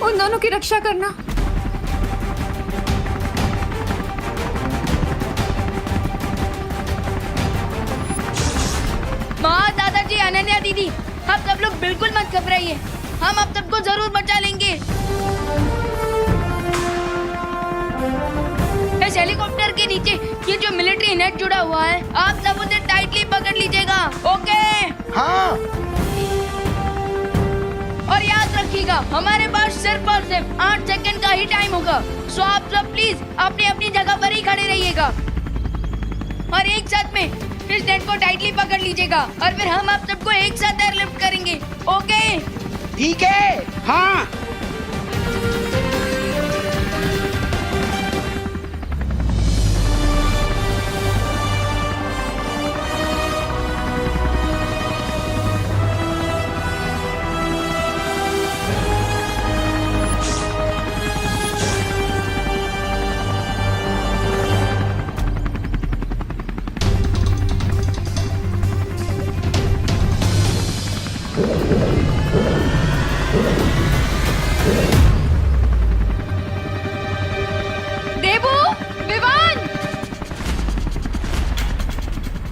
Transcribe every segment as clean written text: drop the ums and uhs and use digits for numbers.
उन दोनों की रक्षा करना। माँ, दादाजी, अनन्या दीदी, आप सब लोग बिल्कुल मत घबराइए, हम आप सबको जरूर बचा लेंगे। इस हेलीकॉप्टर के नीचे ये जो मिलिट्री नेट जुड़ा हुआ है, आप सब उसे टाइटली पकड़ लीजिएगा। ओके? हाँ। और याद रखिएगा, हमारे पास सिर्फ और सिर्फ 8 सेकंड का ही टाइम होगा। सो आप सब प्लीज अपनी अपनी जगह पर ही खड़े रहिएगा और एक साथ में इस नेट को टाइटली पकड़ लीजिएगा और फिर हम आप सबको एक साथ एयरलिफ्ट करेंगे। ओके? ठीक है। हाँ। देवू, विवान,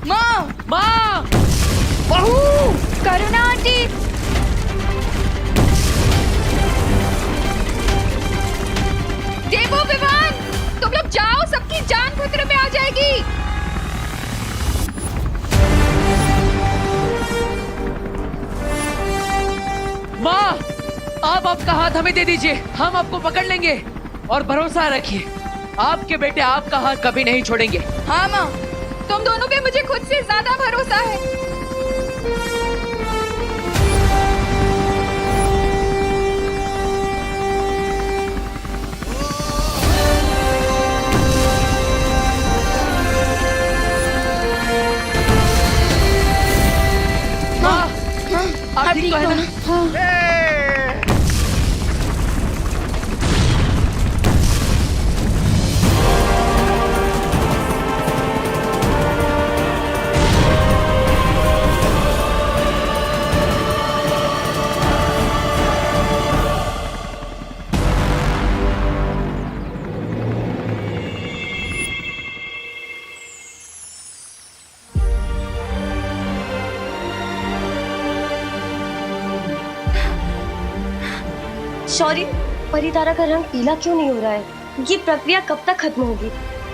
माँ, माँ, बहू, करुणा आंटी, देवू, विवान, तुम लोग जाओ, सबकी जान खतरे में आ जाएगी। माँ, आप आपका हाथ हमें दे दीजिए, हम आपको पकड़ लेंगे और भरोसा रखिए, आपके बेटे आपका हाथ कभी नहीं छोड़ेंगे। हाँ माँ। तुम दोनों पे मुझे खुद से ज्यादा भरोसा है। माँ, आप ठीक तो है ना? शौर्य, परितारा का रंग पीला क्यों नहीं हो रहा है? ये प्रक्रिया कब तक खत्म होगी?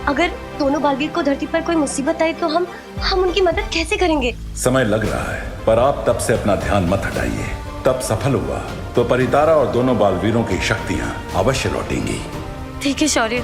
अगर दोनों बालवीर को धरती पर कोई मुसीबत आई तो हम उनकी मदद कैसे करेंगे? समय लग रहा है, पर आप तब से अपना ध्यान मत हटाइए। तब सफल हुआ तो परितारा और दोनों बालवीरों की शक्तियां अवश्य लौटेंगी। ठीक है शौर्य।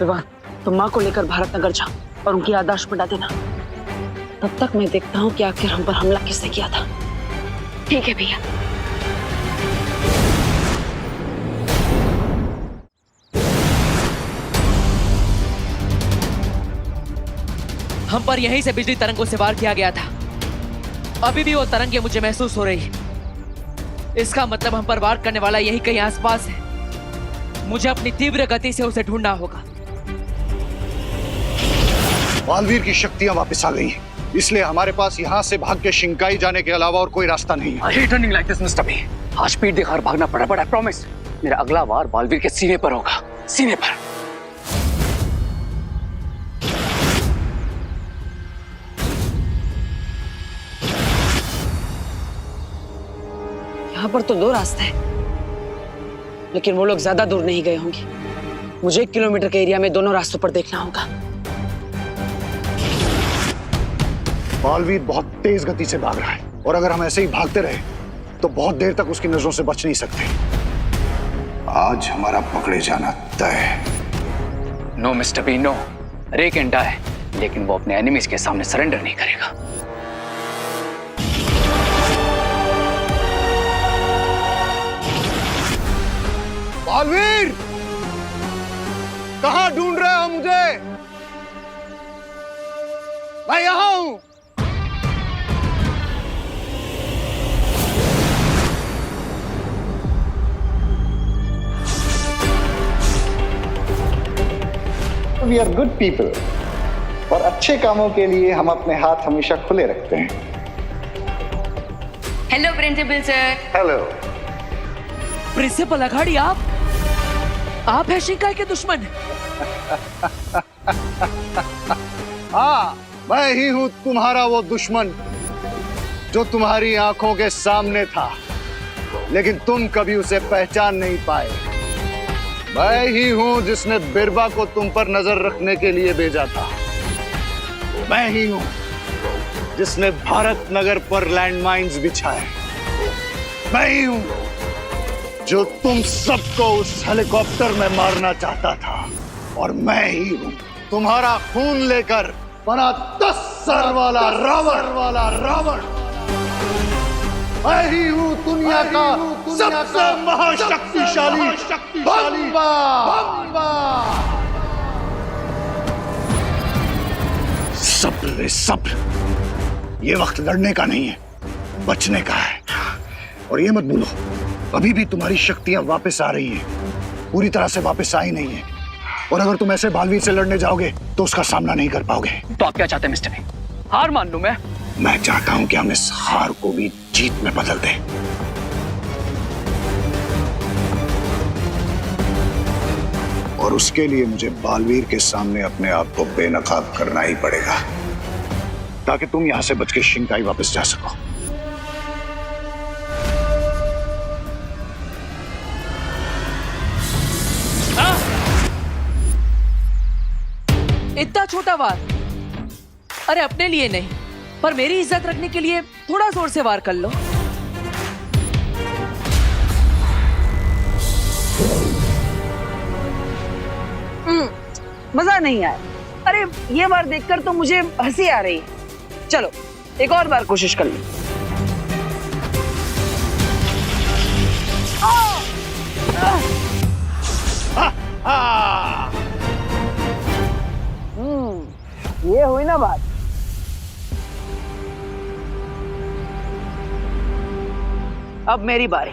विवान, तुम माँ को लेकर भारत नगर जाओ और उनकी याददाश्त मिटा देना। तब तक मैं देखता हूँ कि आखिर हम पर हमला किसने किया था। ठीक है भैया। हम पर यहीं से बिजली तरंगों से वार किया गया था। अभी भी वो तरंगें मुझे महसूस हो रही। इसका मतलब हम पर वार करने वाला यही कहीं आसपास है। मुझे अपनी तीव्र गति से उसे ढूंढना होगा। बालवीर की शक्तियां वापस आ गई हैं, इसलिए हमारे पास यहाँ से भाग के शिंकाई जाने के अलावा और कोई रास्ता नहीं है। I hate running like this, mister B. आज पीठ दिखाकर भागना पड़ा, बट आई प्रॉमिस मेरा अगला वार बालवीर के सीने पर होगा, सीने पर। यहाँ पर तो 2 रास्ते हैं, लेकिन वो लोग ज्यादा दूर नहीं गए होंगे। मुझे 1 किलोमीटर के एरिया में दोनों रास्तों पर देखना होगा। बालवीर बहुत तेज गति से भाग रहा है और अगर हम ऐसे ही भागते रहे तो बहुत देर तक उसकी नजरों से बच नहीं सकते। आज हमारा पकड़े जाना तय है। No mister B, no. Ray can die, लेकिन वो अपने एनिमीज के सामने सरेंडर नहीं करेगा। बालवीर, कहां ढूंढ रहे हो मुझे? मैं यहां हूं। We are good people और अच्छे कामों के लिए हम अपने हाथ हमेशा खुले रखते हैं। Hello principal sir. Hello. Principal Aghadi, आप हैं शिंकाई के दुश्मन। हाँ, मैं ही हूं तुम्हारा वो दुश्मन जो तुम्हारी आंखों के सामने था, लेकिन तुम कभी उसे पहचान नहीं पाए। मैं ही हूं जिसने बिरबा को तुम पर नजर रखने के लिए भेजा था। मैं ही हूं जिसने भारत नगर पर लैंडमाइंस बिछाए। मैं ही हूं जो तुम सबको उस हेलीकॉप्टर में मारना चाहता था। और मैं ही हूं तुम्हारा खून लेकर बना 10 सर वाला रावण। मैं ही हूं दुनिया का सबसे महाशक्तिशाली बम्बा। सब्र। ये वक्त लड़ने का नहीं है, बचने का है। और ये मत भूलो, अभी भी तुम्हारी शक्तियां वापस आ रही हैं, पूरी तरह से वापस आई नहीं है। और अगर तुम ऐसे बालवीर से लड़ने जाओगे तो उसका सामना नहीं कर पाओगे। तो आप क्या चाहते हैं मिस्टर बी? हार मान लूं मैं? मैं चाहता हूं कि हम इस हार को भी जीत में बदल दें। और उसके लिए मुझे बालवीर के सामने अपने आप को बेनकाब करना ही पड़ेगा, ताकि तुम यहां से बच के शिंकाई वापस जा सको। इतना छोटा वार? अरे अपने लिए नहीं, पर मेरी इज्जत रखने के लिए थोड़ा जोर से वार कर लो। मजा नहीं आया। अरे ये बार देखकर तो मुझे हंसी आ रही है। चलो एक और बार कोशिश कर लो। ये हुई ना बात। अब मेरी बारी।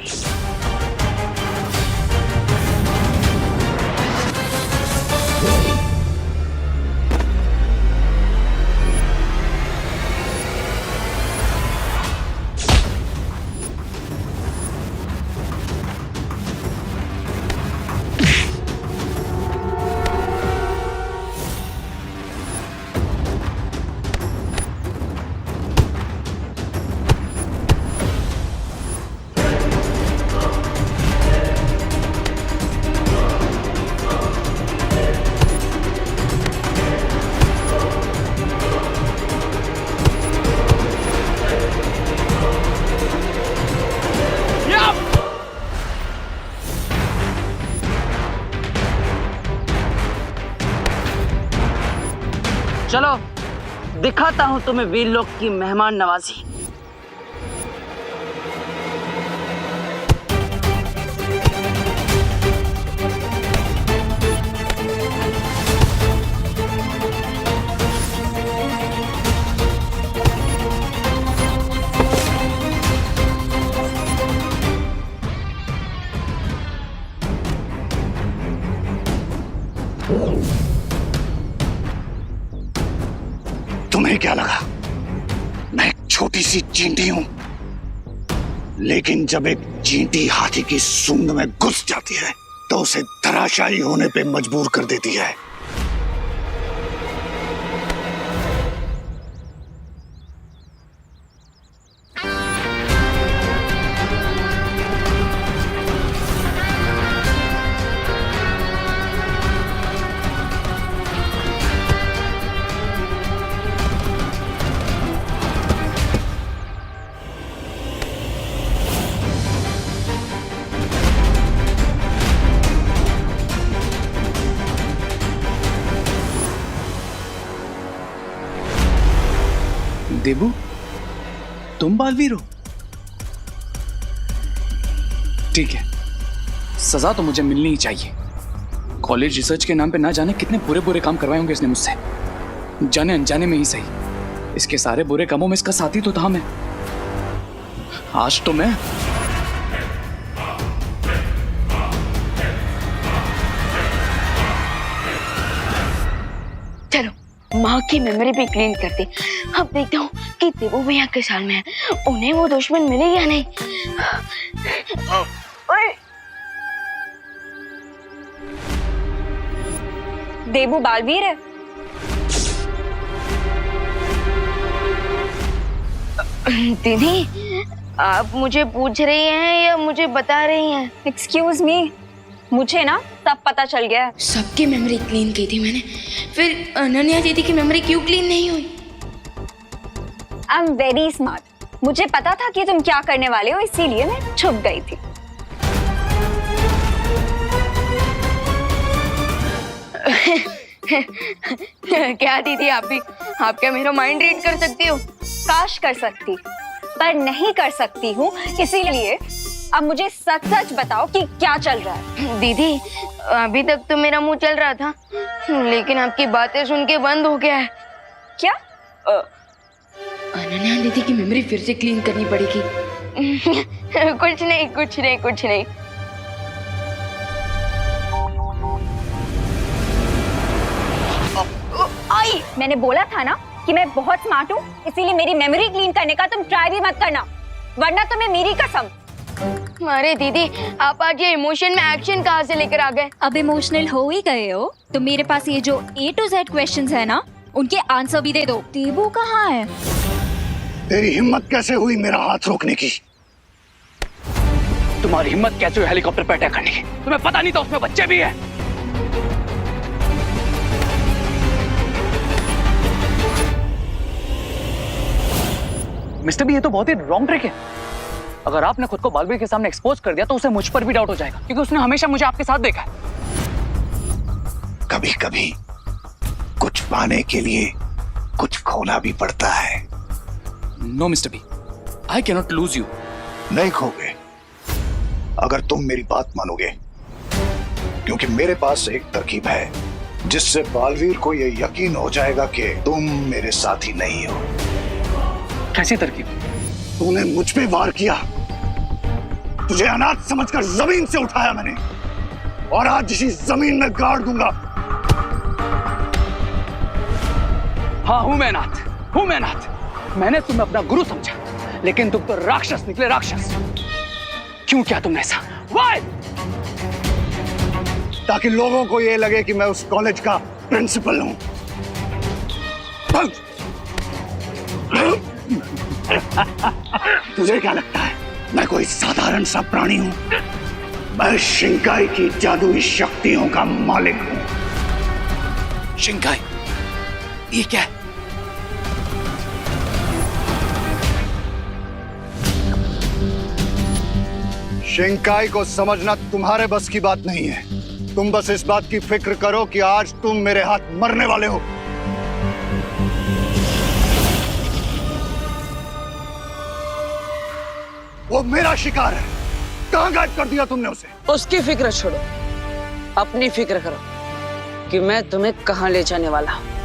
चलो दिखाता हूँ तुम्हें वीर लोग की मेहमान नवाजी। तुम्हें क्या लगा मैं एक छोटी सी चींटी हूं? लेकिन जब एक चींटी हाथी की सूंड में घुस जाती है तो उसे धराशायी होने पे मजबूर कर देती है। देबू, तुम बालवीर हो? ठीक है, सजा तो मुझे मिलनी ही चाहिए। कॉलेज रिसर्च के नाम पे ना जाने कितने बुरे बुरे काम करवाए होंगे इसने मुझसे, जाने अनजाने में ही सही। इसके सारे बुरे कामों में इसका साथी तो था मैं। आज तो मैं चलो माँ की मेमोरी भी क्लीन करते। अब देखता हूँ कि देवू भैया किस हाल में है, उन्हें वो दुश्मन मिले या नहीं। देबू बालवीर है। दीदी आप मुझे पूछ रही हैं या मुझे बता रही हैं? एक्सक्यूज मी, मुझे ना सब पता चल गया है। सबकी मेमोरी क्लीन की थी मैंने, फिर अनन्या दीदी की मेमोरी क्यों क्लीन नहीं हुई? आई एम वेरी स्मार्ट, मुझे पता था कि तुम क्या करने वाले हो, इसीलिए मैं छुप गई थी। क्या दीदी आप भी, आप क्या मेरा माइंड रीड कर सकती हो? काश कर सकती, पर नहीं कर सकती हूँ, इसीलिए अब मुझे सच सच बताओ कि क्या चल रहा है। दीदी अभी तक तो मेरा मुंह चल रहा था, लेकिन आपकी बातें सुन के बंद हो गया है। क्या? अनन्या दीदी की मेमोरी फिर से क्लीन करनी पड़ेगी। कुछ नहीं कुछ नहीं कुछ नहीं। आई, मैंने बोला था ना कि मैं बहुत स्मार्ट हूँ, इसीलिए मेरी मेमोरी क्लीन करने का तुम ट्राई भी मत करना, वरना तुम्हें मेरी कसम। अरे दीदी आप आज ये इमोशन में एक्शन कहाँ से लेकर आ गए? अब इमोशनल हो ही गए हो तो मेरे पास ये जो A to Z क्वेश्चंस है ना, उनके आंसर भी दे दो। देबू कहाँ है? तेरी हिम्मत कैसे हुई मेरा हाथ रोकने की? तुम्हारी हिम्मत कैसे हुई हेलीकॉप्टर पे अटैक करने की? तुम्हें पता नहीं था उसमें बच्चे भी हैं? मिस्टर बी, ये तो बहुत ही रॉन्ग ट्रिक है। अगर आपने खुद को बालवीर के सामने एक्सपोज कर दिया तो उसे मुझ पर भी डाउट हो जाएगा, क्योंकि उसने हमेशा मुझे आपके साथ देखा है। कभी कभी कुछ पाने के लिए कुछ खोना भी पड़ता है। No mister B, I can not lose you. नहीं खोगे अगर तुम मेरी बात मानोगे, क्योंकि मेरे पास एक तरकीब है जिससे बालवीर को यह यकीन हो जाएगा कि तुम मेरे साथी नहीं हो। कैसी तरकीब? तूने मुझ पे वार किया, तुझे अनाथ समझकर जमीन से उठाया मैंने, और आज इसी जमीन में गाड़ दूंगा। हाँ हूं मैं अनाथ। मैंने तुम्हें अपना गुरु समझा, लेकिन तुम तो राक्षस निकले, राक्षस। क्यों किया तुमने ऐसा? Why? ताकि लोगों को यह लगे कि मैं उस कॉलेज का प्रिंसिपल हूं। तुझे क्या लगता है मैं कोई साधारण सा प्राणी हूं? मैं शिंकाई की जादुई शक्तियों का मालिक हूं। शिंकाई? ये क्या है? शिंकाई को समझना तुम्हारे बस की बात नहीं है। तुम बस इस बात की फिक्र करो कि आज तुम मेरे हाथ मरने वाले हो। वो मेरा शिकार है। कहाँ गायब कर दिया तुमने उसे? उसकी फिक्र छोड़ो, अपनी फिक्र करो कि मैं तुम्हें कहाँ ले जाने वाला हूँ।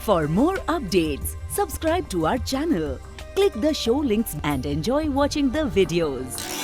For more updates, subscribe to our channel, click the show links and enjoy watching the videos.